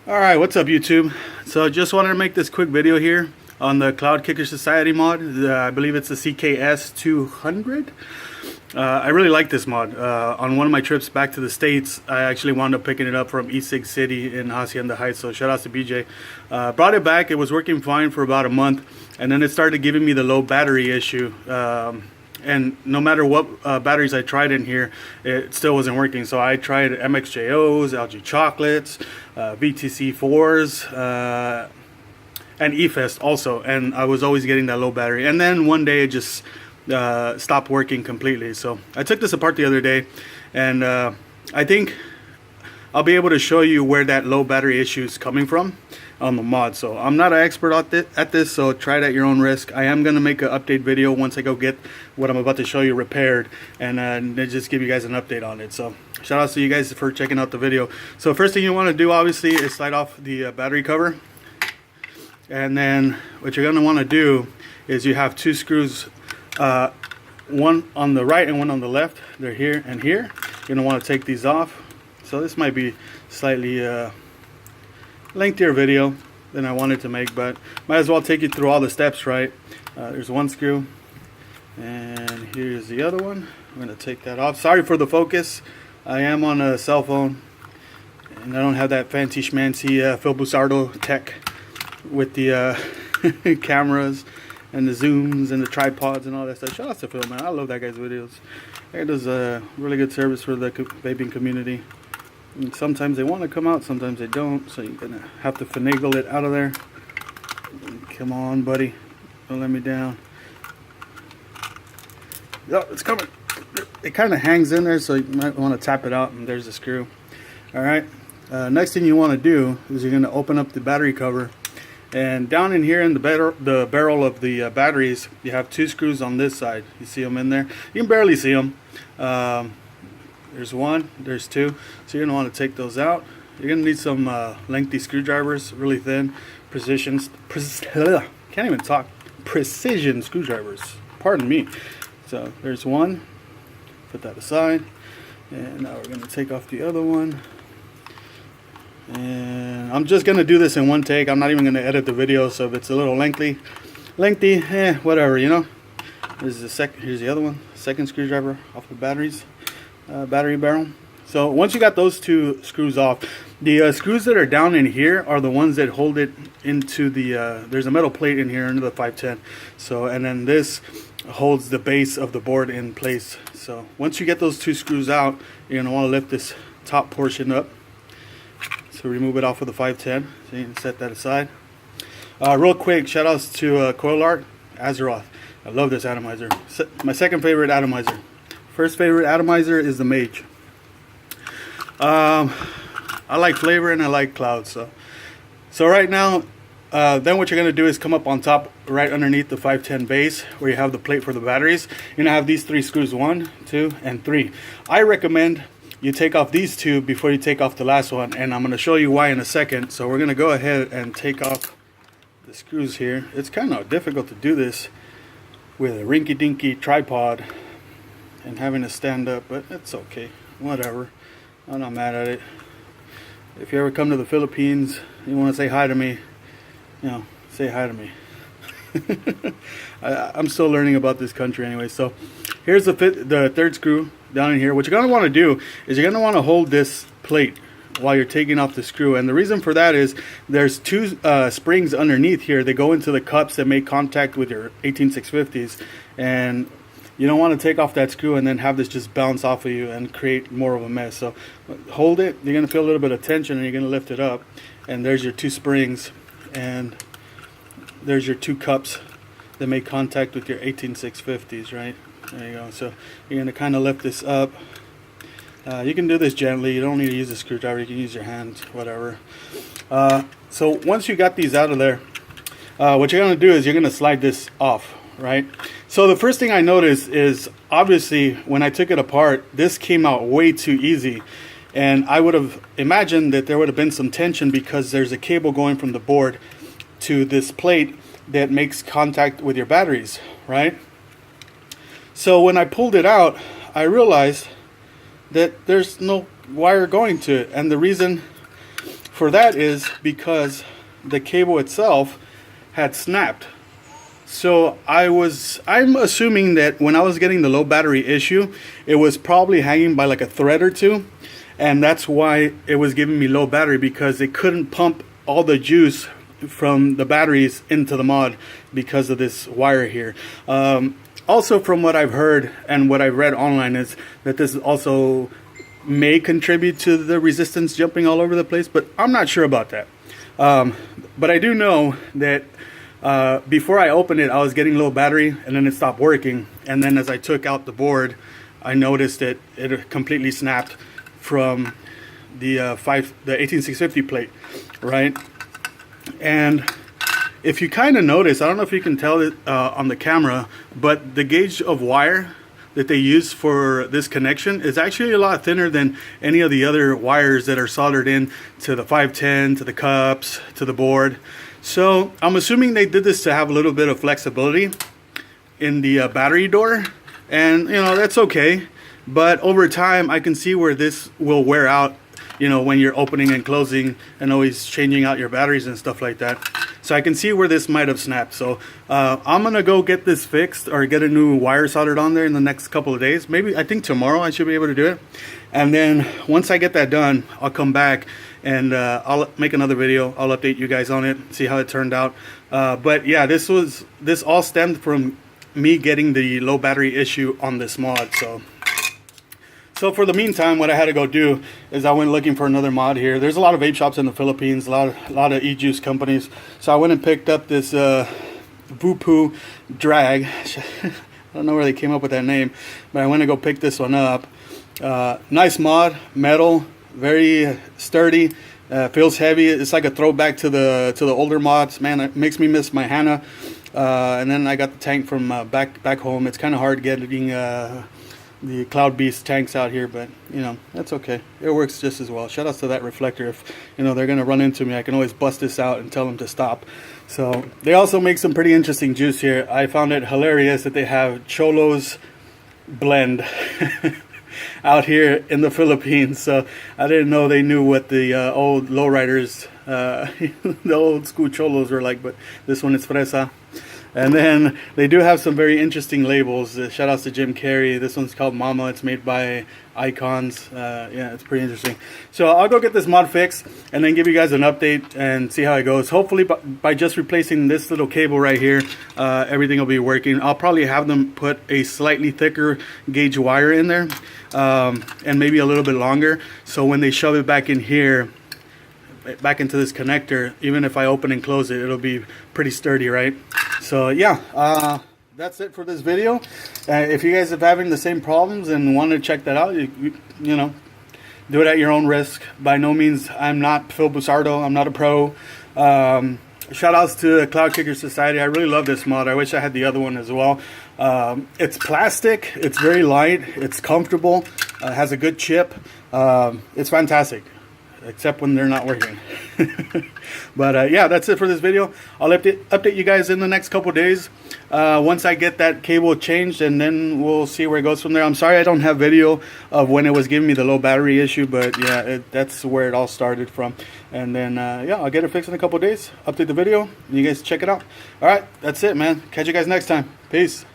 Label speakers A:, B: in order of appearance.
A: Alright, what's up YouTube? So just wanted to make this quick video here on the CloudKicker Society mod. I believe it's the CKS 200. I really like this mod. On one of my trips back to the States, I actually wound up picking it up from E6 City in Hacienda Heights, so shout out to BJ. Brought it back, it was working fine for about a month, and then it started giving me the low battery issue. And no matter what batteries I tried in here, it still wasn't working. So I tried MXJOs, LG Chocolates, VTC4s, and eFest also, and I was always getting that low battery. And then one day it just stopped working completely. So I took this apart the other day, and I think I'll be able to show you where that low battery issue is coming from on the mod. So I'm not an expert at this, so try it at your own risk. I am going to make an update video once I go get what I'm about to show you repaired, and then just give you guys an update on it. So shout out to you guys for checking out the video. So first thing you want to do obviously is slide off the battery cover, and then what you're going to want to do is you have two screws, one on the right and one on the left. They're here and here. You're going to want to take these off. So this might be slightly lengthier video than I wanted to make, but might as well take you through all the steps, right? There's one screw, and here's the other one. I'm going to take that off. Sorry for the focus. I am on a cell phone, and I don't have that fancy schmancy Phil Busardo tech with the cameras and the zooms and the tripods and all that stuff. Shout out to Phil, man. I love that guy's videos. He does a really good service for the vaping community. And sometimes they want to come out, sometimes they don't, so you're gonna have to finagle it out of there. Come on, buddy, don't let me down. Oh, it's coming. It kind of hangs in there, so you might want to tap it out, and there's the screw. All right, next thing you want to do is you're gonna open up the battery cover, and down in here in the barrel of the batteries, you have two screws on this side. You see them in there? You can barely see them. There's one, there's two, so you're going to want to take those out. You're going to need some lengthy screwdrivers, really thin, precision screwdrivers, pardon me. So there's one, put that aside, and now we're going to take off the other one. And I'm just going to do this in one take. I'm not even going to edit the video, so if it's a little lengthy, whatever, you know. Here's the other one, second screwdriver off the battery barrel. So once you got those two screws off, the screws that are down in here are the ones that hold it into the there's a metal plate in here under the 510. So, and then this holds the base of the board in place. So once you get those two screws out, you're going to want to lift this top portion up. So remove it off of the 510. So you can set that aside. Real quick, shout outs to Coil Art, Azeroth. I love this atomizer. My second favorite atomizer. First favorite atomizer is the Mage. I like flavor and I like cloud. So right now, then what you're going to do is come up on top, right underneath the 510 base, where you have the plate for the batteries. You're going to have these three screws, 1, 2, and 3. I recommend you take off these two before you take off the last one, and I'm going to show you why in a second. So we're going to go ahead and take off the screws here. It's kind of difficult to do this with a rinky-dinky tripod and having to stand up, but it's okay, whatever. I'm not mad at it. If you ever come to the Philippines, you want to say hi to me, you know, say hi to me. I'm still learning about this country anyway. So here's the third screw down in here. What you're going to want to do is you're going to want to hold this plate while you're taking off the screw, and the reason for that is there's two springs underneath here that go into the cups that make contact with your 18650s, and you don't want to take off that screw and then have this just bounce off of you and create more of a mess. So hold it. You're going to feel a little bit of tension, and you're going to lift it up, and there's your two springs, and there's your two cups that make contact with your 18650s, right? There you go. So you're going to kind of lift this up. You can do this gently. You don't need to use a screwdriver. You can use your hands, whatever. So once you got these out of there, what you're going to do is you're going to slide this off, right? So the first thing I noticed is, obviously, when I took it apart, this came out way too easy. And I would have imagined that there would have been some tension because there's a cable going from the board to this plate that makes contact with your batteries, right? So when I pulled it out, I realized that there's no wire going to it. And the reason for that is because the cable itself had snapped. So I'm assuming that when I was getting the low battery issue, it was probably hanging by like a thread or two, and that's why it was giving me low battery, because it couldn't pump all the juice from the batteries into the mod because of this wire here. Also, from what I've heard and what I've read online, is that this also may contribute to the resistance jumping all over the place, but I'm not sure about that. But I do know that before I opened it, I was getting low battery, and then it stopped working. And then as I took out the board, I noticed that it completely snapped from the 18650 plate, right? And if you kind of notice, I don't know if you can tell it on the camera, but the gauge of wire that they use for this connection is actually a lot thinner than any of the other wires that are soldered in to the 510, to the cups, to the board. So I'm assuming they did this to have a little bit of flexibility in the battery door, and you know, that's okay. But over time, I can see where this will wear out, you know, when you're opening and closing and always changing out your batteries and stuff like that. So I can see where this might have snapped. So I'm gonna go get this fixed, or get a new wire soldered on there in the next couple of days. Maybe, I think tomorrow I should be able to do it. And then once I get that done, I'll come back and I'll make another video. I'll update you guys on it, see how it turned out. But yeah, this all stemmed from me getting the low battery issue on this mod. So for the meantime, what I had to go do is I went looking for another mod here. There's a lot of vape shops in the Philippines, a lot of e-juice companies. So I went and picked up this Vupu drag. I don't know where they came up with that name, but I went to go pick this one up. Nice mod, metal, very sturdy, feels heavy. It's like a throwback to the older mods. Man, it makes me miss my Hannah. And then I got the tank from back home. It's kind of hard getting the Cloud Beast tanks out here, but you know, that's okay. It works just as well. Shout out to that reflector. If you know they're gonna run into me, I can always bust this out and tell them to stop. So they also make some pretty interesting juice here. I found it hilarious that they have Cholo's blend out here in the Philippines. So I didn't know they knew what the old lowriders, the old school Cholos were like, but this one is fresa. And then they do have some very interesting labels. Shout outs to Jim Carrey. This one's called Mama. It's made by Icons. Yeah, it's pretty interesting. So I'll go get this mod fixed and then give you guys an update and see how it goes. Hopefully by just replacing this little cable right here, everything will be working. I'll probably have them put a slightly thicker gauge wire in there, and maybe a little bit longer. So when they shove it back in here, back into this connector, even if I open and close it, it'll be pretty sturdy, right? So yeah, that's it for this video. If you guys are having the same problems and want to check that out, you know, do it at your own risk. By no means, I'm not Phil Busardo. I'm not a pro. Shout outs to CloudKicker Society. I really love this mod. I wish I had the other one as well. It's plastic. It's very light. It's comfortable. Has a good chip. It's fantastic, except when they're not working. But yeah, that's it for this video. I'll update you guys in the next couple days once I get that cable changed, and then we'll see where it goes from there. I'm sorry I don't have video of when it was giving me the low battery issue, but yeah, that's where it all started from. And then yeah, I'll get it fixed in a couple days, update the video, and you guys check it out. All right, that's it, man. Catch you guys next time. Peace.